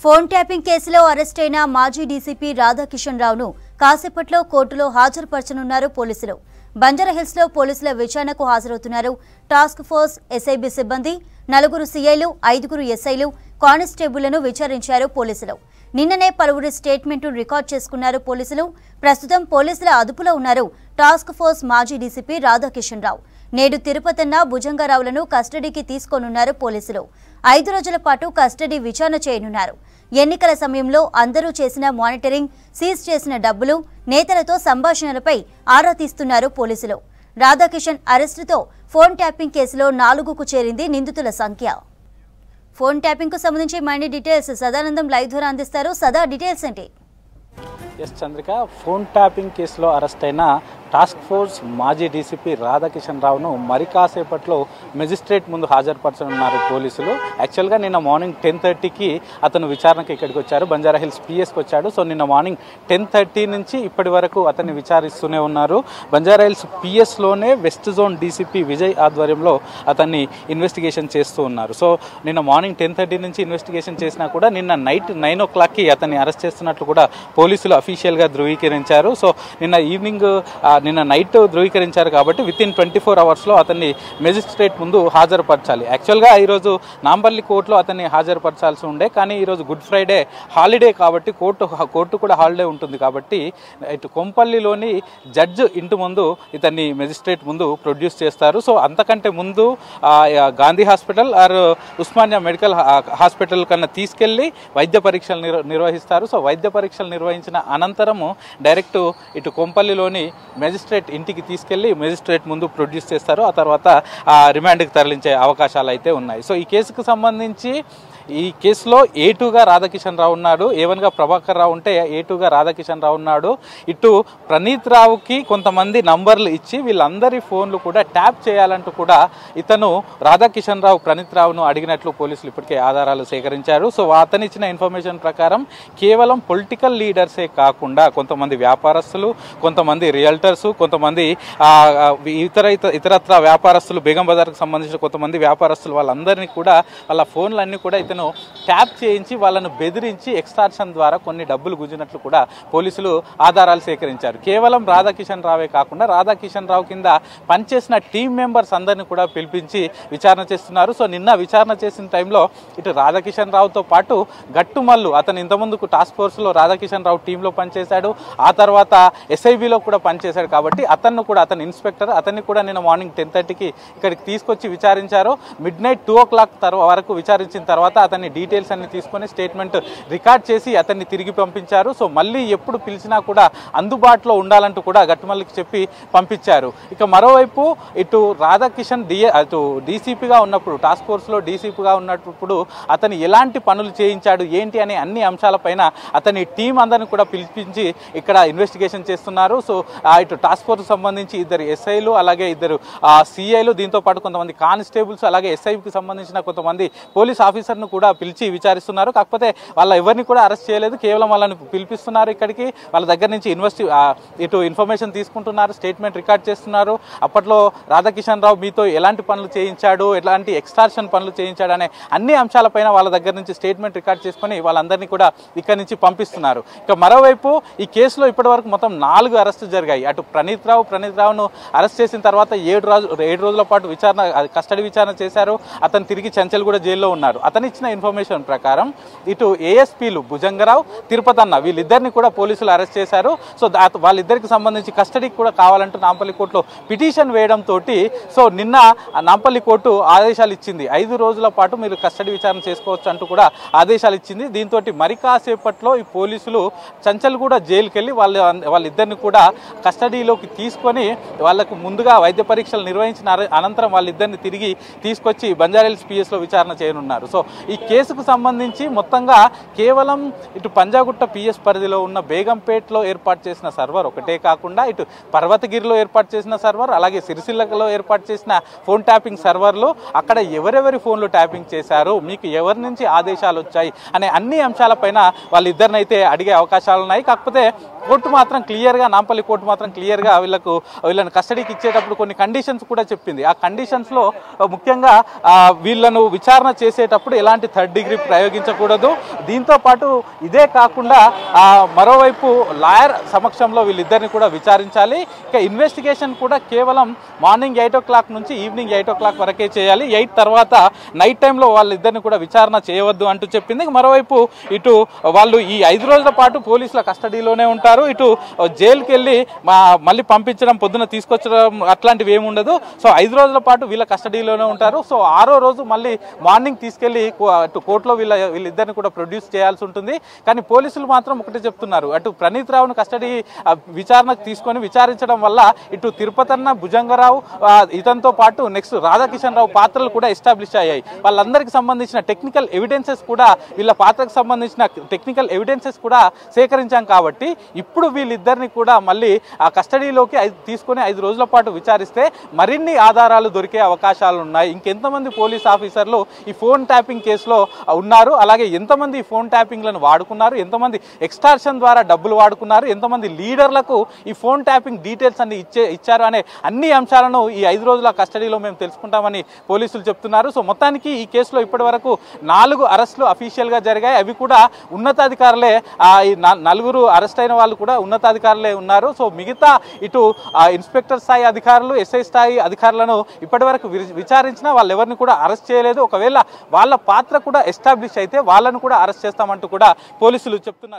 Phone tapping కేసులో arrest అయిన మాజీ డీసీపీ రాధాకిషన్ రావును కాసేపట్లో కోర్టులో హాజరుపరచనున్నారు పోలీసులు. బంజారాహిల్స్ లో పోలీసుల విచారణకు హాజరవుతున్నారు టాస్క్ ఫోర్స్ ఎస్ఐబీ సిబ్బంది. 4 సీఐలు, 5 ఎస్ఐలు, కానిస్టేబుళ్లను విచారించారు పోలీసులు. నిన్ననే పలువురి స్టేట్మెంట్ రికార్డ్ చేసుకున్నారు పోలీసులు. ప్రస్తుతం పోలీసుల అదుపులో ఉన్నారు టాస్క్ ఫోర్స్ మాజీ డీసీపీ రాధాకిషన్ రావు. నేడు తిరుపతన్న భుజంగారావులను కస్టడీకి తీసుకోనున్నారు పోలీసులు. 5 రోజుల పాటు కస్టడీ విచారణ చేయనున్నారు. ఎన్నికల సమయంలో అందరూ చేసిన మానిటరింగ్, సీజ్ చేసిన డబ్బులు, నేతలతో సంభాషణలపై ఆరా తీస్తున్నారు పోలీసులు. రాధాకిషన్ అరెస్టుతో ఫోన్ ట్యాపింగ్ కేసులో 4కు చేరింది నిందితుల సంఖ్య. ఫోన్ ట్యాపింగ్ కు సంబంధించి మరిన్ని డీటెయిల్స్ సదానందం లైవ్ ద్వారా అందిస్తారు. సదా, డీటెయిల్స్ ఏంటి? ఎస్ చంద్రిక, ఫోన్ ట్యాపింగ్ కేసులో అరెస్ట్ అయిన టాస్క్ ఫోర్స్ మాజీ డీసీపీ రాధాకిషన్ రావును మరి కాసేపట్లో మెజిస్ట్రేట్ ముందు హాజరుపరచనున్నారు పోలీసులు. యాక్చువల్గా నిన్న మార్నింగ్ 10:30కి అతను విచారణకు ఇక్కడికి వచ్చారు, బంజారాహిల్స్ పిఎస్కి వచ్చాడు. సో నిన్న మార్నింగ్ 10:30 నుంచి ఇప్పటి వరకు అతన్ని విచారిస్తూనే ఉన్నారు. బంజారాహిల్స్ పిఎస్లోనే వెస్ట్ జోన్ డీసీపీ విజయ్ ఆధ్వర్యంలో అతన్ని ఇన్వెస్టిగేషన్ చేస్తూ ఉన్నారు. సో నిన్న మార్నింగ్ 10:30 నుంచి ఇన్వెస్టిగేషన్ చేసినా కూడా నిన్న నైట్ 9 o'clockకి అతన్ని అరెస్ట్ చేస్తున్నట్లు కూడా పోలీసులు అఫీషియల్గా ధృవీకరించారు. సో నిన్న ఈవినింగ్ నిన్న నైట్ ధృవీకరించారు కాబట్టి వితిన్ 24 అవర్స్లో అతన్ని మెజిస్ట్రేట్ ముందు హాజరుపరచాలి. యాక్చువల్గా ఈరోజు నాంపల్లి కోర్టులో అతన్ని హాజరుపరచాల్సి ఉండే, కానీ ఈరోజు గుడ్ ఫ్రైడే హాలిడే కాబట్టి కోర్టు కూడా హాలిడే ఉంటుంది కాబట్టి ఇటు కొంపల్లిలోని జడ్జ్ ఇంటి ముందు ఇతన్ని మెజిస్ట్రేట్ ముందు ప్రొడ్యూస్ చేస్తారు. సో అంతకంటే ముందు Gandhi hospital or Osmania medical hospital కన్నా తీసుకెళ్లి వైద్య పరీక్షలు నిర్వహిస్తారు. సో వైద్య పరీక్షలు నిర్వహించిన అనంతరము డైరెక్ట్ ఇటు కొంపల్లిలోని మెజిస్ట్రేట్ ఇంటికి తీసుకెళ్లి మెజిస్ట్రేట్ ముందు ప్రొడ్యూస్ చేస్తారు. ఆ తర్వాత రిమాండ్కి తరలించే అవకాశాలు అయితే ఉన్నాయి. సో ఈ కేసుకు సంబంధించి ఈ కేసులో A2గా రాధాకిషన్ రావు ఉన్నాడు, A1గా ప్రభాకర్ రావు ఉంటే A2గా రాధాకిషన్ రావు ఉన్నాడు. ఇటు ప్రణీత్ రావుకి కొంతమంది నంబర్లు ఇచ్చి వీళ్ళందరి ఫోన్లు కూడా ట్యాప్ చేయాలంటూ కూడా ఇతను రాధాకిషన్ రావు ప్రణీత్ రావును అడిగినట్లు పోలీసులు ఇప్పటికే ఆధారాలు సేకరించారు. సో అతను ఇచ్చిన ఇన్ఫర్మేషన్ ప్రకారం కేవలం పొలిటికల్ లీడర్సే కాకుండా కొంతమంది వ్యాపారస్తులు, కొంతమంది రియల్టర్స్, కొంతమంది ఇతరత్ర వ్యాపారస్తులు, బేగం బజార్కి సంబంధించిన కొంతమంది వ్యాపారస్తులు వాళ్ళందరినీ కూడా వాళ్ళ ఫోన్లన్నీ కూడా ఇతను ట్యాప్ చేయించి వాళ్ళను బెదిరించి ఎక్స్టార్షన్ ద్వారా కొన్ని డబ్బులు గుంజినట్లు కూడా పోలీసులు ఆధారాలు సేకరించారు. కేవలం రాధాకిషన్ రావే కాకుండా రాధాకిషన్ రావు కింద పనిచేసిన టీం మెంబర్స్ అందరినీ కూడా పిలిపించి విచారణ చేస్తున్నారు. సో నిన్న విచారణ చేసిన టైంలో ఇటు రాధాకిషన్ రావుతో పాటు గట్టుమల్లు, అతను ఇంతకుముందుకు టాస్క్ ఫోర్స్లో రాధాకిషన్ రావు టీంలో పనిచేశాడు, ఆ తర్వాత ఎస్ఐబీలో కూడా పనిచేశాడు కాబట్టి అతను ఇన్స్పెక్టర్, అతన్ని కూడా నిన్న మార్నింగ్ 10:30కి ఇక్కడికి తీసుకొచ్చి విచారించారు. midnight 2 o'clock వరకు విచారించిన తర్వాత అతన్ని డీటెయిల్స్ అన్ని తీసుకొని స్టేట్మెంట్ రికార్డ్ చేసి అతన్ని తిరిగి పంపించారు. సో మళ్ళీ ఎప్పుడు పిలిచినా కూడా అందుబాటులో ఉండాలంటూ కూడా గట్టుమల్లికి చెప్పి పంపించారు. ఇక మరోవైపు ఇటు రాధాకిషన్ అటు డీసీపీగా ఉన్నప్పుడు, టాస్క్ ఫోర్స్లో డీసీపీగా ఉన్నప్పుడు అతను ఎలాంటి పనులు చేయించాడు ఏంటి అనే అన్ని అంశాలపైన అతని టీం అందరిని కూడా పిలిపించి ఇక్కడ ఇన్వెస్టిగేషన్ చేస్తున్నారు. సో ఇటు టాస్క్ ఫోర్స్ సంబంధించి 2 ఎస్ఐలు, అలాగే 2 సిఐలు, దీంతో పాటు కొంతమంది కానిస్టేబుల్స్, అలాగే ఎస్ఐకి సంబంధించిన కొంతమంది పోలీస్ ఆఫీసర్ను కూడా పిలిచి విచారిస్తున్నారు. కాకపోతే వాళ్ళ ఎవరిని కూడా అరెస్ట్ చేయలేదు, కేవలం వాళ్ళని పిలిపిస్తున్నారు ఇక్కడికి. వాళ్ళ దగ్గర నుంచి ఇటు ఇన్ఫర్మేషన్ తీసుకుంటున్నారు, స్టేట్మెంట్ రికార్డ్ చేస్తున్నారు. అప్పట్లో రాధాకిషన్ రావు మీతో ఎలాంటి పనులు చేయించాడు, ఎలాంటి ఎక్స్టార్షన్ పనులు చేయించాడు అనే అన్ని అంశాలపైన వాళ్ళ దగ్గర నుంచి స్టేట్మెంట్ రికార్డ్ చేసుకుని వాళ్ళందరినీ కూడా ఇక్కడి నుంచి పంపిస్తున్నారు. ఇక మరోవైపు ఈ కేసులో ఇప్పటి వరకు మొత్తం 4 అరెస్టులు జరిగాయి. అటు ప్రణీత్ రావును అరెస్ట్ చేసిన తర్వాత 7 రోజుల పాటు కస్టడీ విచారణ చేశారు. అతను తిరిగి చంచల్గూడ జైల్లో ఉన్నారు. అతను ఇచ్చిన ఇన్ఫర్మేషన్ ప్రకారం ఇటు ఏఎస్పీలు భుజంగరావు, తిరుపతన్న వీళ్ళిద్దరిని కూడా పోలీసులు అరెస్ట్ చేశారు. సో వాళ్ళిద్దరికి సంబంధించి కస్టడీకి కూడా కావాలంటూ నాంపల్లి కోర్టులో పిటిషన్ వేయడంతో సో నిన్న నాంపల్లి కోర్టు ఆదేశాలు ఇచ్చింది. 5 రోజుల పాటు మీరు కస్టడీ విచారణ చేసుకోవచ్చు అంటూ కూడా ఆదేశాలు ఇచ్చింది. దీంతో మరి కాసేపట్లో ఈ పోలీసులు చంచల్గూడ జైలుకి వెళ్ళి వాళ్ళిద్దరిని కూడా కస్టడీలోకి తీసుకొని వాళ్ళకు ముందుగా వైద్య పరీక్షలు నిర్వహించిన అనంతరం వాళ్ళిద్దరిని తిరిగి తీసుకొచ్చి బంజారాహిల్స్ పిఎస్లో విచారణ చేయనున్నారు. సో ఈ కేసుకు సంబంధించి మొత్తంగా కేవలం ఇటు పంజాగుట్ట పిఎస్ పరిధిలో ఉన్న బేగంపేటలో ఏర్పాటు చేసిన సర్వర్ ఒకటే కాకుండా ఇటు పర్వతగిరిలో ఏర్పాటు చేసిన సర్వర్, అలాగే సిరిసిల్లలో ఏర్పాటు చేసిన ఫోన్ ట్యాపింగ్ సర్వర్లు, అక్కడ ఎవరెవరి ఫోన్లు ట్యాపింగ్ చేశారు, మీకు ఎవరి నుంచి ఆదేశాలు వచ్చాయి అనే అన్ని అంశాలపైన వాళ్ళిద్దరినైతే అడిగే అవకాశాలు ఉన్నాయి. కాకపోతే కోర్టు మాత్రం క్లియర్గా, నాంపల్లి కోర్టు మాత్రం క్లియర్గా వీళ్ళని కస్టడీకి ఇచ్చేటప్పుడు కొన్ని కండిషన్స్ కూడా చెప్పింది. ఆ కండిషన్స్లో ముఖ్యంగా వీళ్ళను విచారణ చేసేటప్పుడు ఎలాంటి థర్డ్ డిగ్రీ ప్రయోగించకూడదు. దీంతో పాటు ఇదే కాకుండా మరోవైపు లాయర్ సమక్షంలో వీళ్ళిద్దరిని కూడా విచారించాలి. ఇక ఇన్వెస్టిగేషన్ కూడా కేవలం మార్నింగ్ 8 o'clock నుంచి ఈవినింగ్ 8 o'clock వరకే చేయాలి. 8 తర్వాత నైట్ టైంలో వాళ్ళిద్దరిని కూడా విచారణ చేయవద్దు అంటూ చెప్పింది. మరోవైపు ఇటు వాళ్ళు ఈ 5 రోజుల పాటు పోలీసుల కస్టడీలోనే ఉంటారు. ఇటు జైలుకి వెళ్ళి మళ్ళీ పంపించడం, పొద్దున తీసుకొచ్చడం అట్లాంటివి ఏమి ఉండదు. సో 5 రోజుల పాటు వీళ్ళ కస్టడీలోనే ఉంటారు. సో 6వ రోజు మళ్ళీ మార్నింగ్ తీసుకెళ్లి అటు కోర్టులో వీళ్ళిద్దరిని కూడా ప్రొడ్యూస్ చేయాల్సి ఉంటుంది. కానీ పోలీసులు మాత్రం ఒకటే చెప్తున్నారు, అటు ప్రణీత్ రావును కస్టడీ విచారణకు తీసుకొని విచారించడం వల్ల ఇటు తిరుపతన్న, భుజంగరావు, ఇతనితో పాటు నెక్స్ట్ రాధాకిషన్ రావు పాత్రలు కూడా ఎస్టాబ్లిష్ అయ్యాయి. వాళ్ళందరికీ సంబంధించిన టెక్నికల్ ఎవిడెన్సెస్ కూడా, వీళ్ళ పాత్రకు సంబంధించిన టెక్నికల్ ఎవిడెన్సెస్ కూడా సేకరించాం. కాబట్టి ఇప్పుడు వీళ్ళిద్దరిని కూడా మళ్ళీ ఆ కస్టడీలోకి తీసుకొని 5 రోజుల పాటు విచారిస్తే మరిన్ని ఆధారాలు దొరికే అవకాశాలు ఉన్నాయి. ఇంకెంతమంది పోలీస్ ఆఫీసర్లు ఈ ఫోన్ ట్యాపింగ్ కేసులో ఉన్నారు, అలాగే ఎంతమంది ఈ ఫోన్ ట్యాపింగ్లను వాడుకున్నారు, ఎంతమంది ఎక్స్టార్షన్ ద్వారా డబ్బులు వాడుకున్నారు, ఎంతమంది లీడర్లకు ఈ ఫోన్ ట్యాపింగ్ డీటెయిల్స్ అన్ని ఇచ్చారు అనే అన్ని అంశాలను ఈ 5 రోజుల కస్టడీలో మేము తెలుసుకుంటామని పోలీసులు చెప్తున్నారు. సో మొత్తానికి ఈ కేసులో ఇప్పటి వరకు 4 అరెస్టులు అఫీషియల్ గా జరిగాయి. అవి కూడా ఉన్నతాధికారులే. ఈ 4 అరెస్ట్ అయిన వాళ్ళు కూడా ఉన్నతాధికారులే ఉన్నారు. సో మిగతా ఇటు ఇన్స్పెక్టర్ స్థాయి అధికారులు, ఎస్ఐ స్థాయి అధికారులను ఇప్పటి వరకు విచారించినా వాళ్ళు ఎవరిని కూడా అరెస్ట్ చేయలేదు. ఒకవేళ వాళ్ళ పాత్ర కూడా ఎస్టాబ్లిష్ అయితే వాళ్ళను కూడా అరెస్ట్ చేస్తామంటూ కూడా పోలీసులు చెప్తున్నారు.